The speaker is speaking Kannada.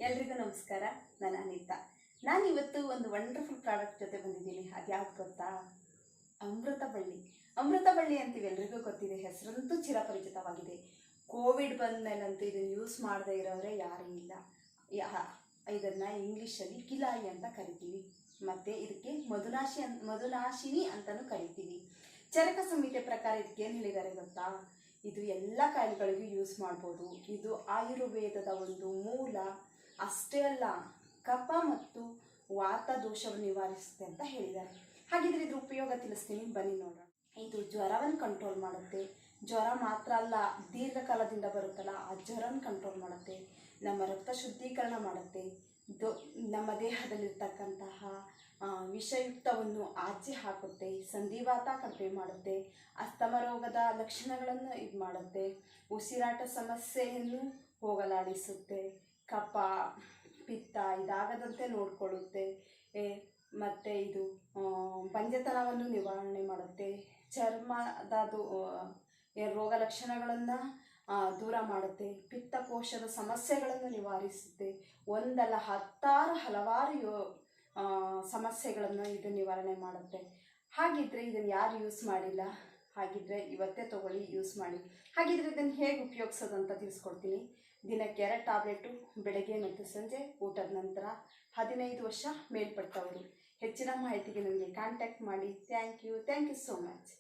ಎಲ್ರಿಗೂ ನಮಸ್ಕಾರ. ನಾನು ಅನಿತಾ. ನಾನು ಇವತ್ತು ಒಂದು ವಂಡರ್ಫುಲ್ ಪ್ರಾಡಕ್ಟ್ ಜೊತೆ ಬಂದಿದ್ದೀನಿ. ಅದು ಯಾವ್ದು ಗೊತ್ತಾ? ಅಮೃತ ಬಳ್ಳಿ. ಅಮೃತ ಬಳ್ಳಿ ಅಂತೀವಿ, ಎಲ್ರಿಗೂ ಗೊತ್ತಿದೆ, ಹೆಸರಂತೂ ಚಿರಪರಿಚಿತವಾಗಿದೆ. ಕೋವಿಡ್ ಬಂದ ಮೇಲಂತೂ ಇದನ್ನು ಯೂಸ್ ಮಾಡದೇ ಇರೋರೆ ಯಾರೂ ಇಲ್ಲ. ಇದನ್ನು ಇಂಗ್ಲೀಷಲ್ಲಿ ಗಿಲಾಯಿ ಅಂತ ಕರಿತೀವಿ, ಮತ್ತು ಇದಕ್ಕೆ ಮಧುನಾಶಿನಿ ಅಂತಲೂ ಕರಿತೀವಿ. ಚರಕ ಸಂಹಿತೆ ಪ್ರಕಾರ ಇದಕ್ಕೆ ಏನು ಹೇಳಿದ್ದಾರೆ ಗೊತ್ತಾ? ಇದು ಎಲ್ಲ ಕಾಯಿಲೆಗಳಿಗೂ ಯೂಸ್ ಮಾಡ್ಬೋದು. ಇದು ಆಯುರ್ವೇದದ ಒಂದು ಮೂಲ. ಅಷ್ಟೇ ಅಲ್ಲ, ಕಫ ಮತ್ತು ವಾತ ದೋಷವನ್ನು ನಿವಾರಿಸುತ್ತೆ ಅಂತ ಹೇಳಿದ್ದಾರೆ. ಹಾಗಿದ್ರೆ ಇದ್ರ ಉಪಯೋಗ ತಿಳಿಸ್ತೀನಿ, ಬನ್ನಿ ನೋಡೋಣ. ಇದು ಜ್ವರವನ್ನು ಕಂಟ್ರೋಲ್ ಮಾಡುತ್ತೆ. ಜ್ವರ ಮಾತ್ರ ಅಲ್ಲ, ದೀರ್ಘಕಾಲದಿಂದ ಬರುತ್ತಲ್ಲ ಆ ಜ್ವರನ ಕಂಟ್ರೋಲ್ ಮಾಡುತ್ತೆ. ನಮ್ಮ ರಕ್ತ ಶುದ್ಧೀಕರಣ ಮಾಡುತ್ತೆ. ನಮ್ಮ ದೇಹದಲ್ಲಿರ್ತಕ್ಕಂತಹ ವಿಷಯುಕ್ತವನ್ನು ಆಚೆ ಹಾಕುತ್ತೆ. ಸಂಧಿವಾತ ಕಡಿಮೆ ಮಾಡುತ್ತೆ. ಅಸ್ತಮ ರೋಗದ ಲಕ್ಷಣಗಳನ್ನು ಇದು ಮಾಡುತ್ತೆ. ಉಸಿರಾಟ ಸಮಸ್ಯೆಯನ್ನು ಹೋಗಲಾಡಿಸುತ್ತೆ. ಕಫ ಪಿತ್ತ ಇದಾಗದಂತೆ ನೋಡಿಕೊಳ್ಳುತ್ತೆ. ಮತ್ತು ಇದು ಬಂಜೆತನವನ್ನು ನಿವಾರಣೆ ಮಾಡುತ್ತೆ. ಚರ್ಮದ ರೋಗ ಲಕ್ಷಣಗಳನ್ನು ದೂರ ಮಾಡುತ್ತೆ. ಪಿತ್ತಕೋಶದ ಸಮಸ್ಯೆಗಳನ್ನು ನಿವಾರಿಸುತ್ತೆ. ಒಂದಲ್ಲ ಹಲವಾರು ಸಮಸ್ಯೆಗಳನ್ನು ಇದು ನಿವಾರಣೆ ಮಾಡುತ್ತೆ. ಹಾಗಿದ್ರೆ ಇದನ್ನು ಯಾರು ಯೂಸ್ ಮಾಡಿಲ್ಲ, ಹಾಗಿದ್ರೆ ಇವತ್ತೇ ತಗೊಳ್ಳಿ, ಯೂಸ್ ಮಾಡಿ. ಹಾಗಿದ್ರೆ ಇದನ್ನು ಹೇಗೆ ಉಪಯೋಗಿಸೋದು ಅಂತ ತಿಳಿಸ್ಕೊಡ್ತೀನಿ. ದಿನಕ್ಕೆ 2 ಟ್ಯಾಬ್ಲೆಟು, ಬೆಳಗ್ಗೆ ಮತ್ತು ಸಂಜೆ ಊಟದ ನಂತರ. 15 ವರ್ಷ ಮೇಲ್ಪಟ್ಟವರು. ಹೆಚ್ಚಿನ ಮಾಹಿತಿಗೆ ನನಗೆ ಕಾಂಟ್ಯಾಕ್ಟ್ ಮಾಡಿ. Thank you so much.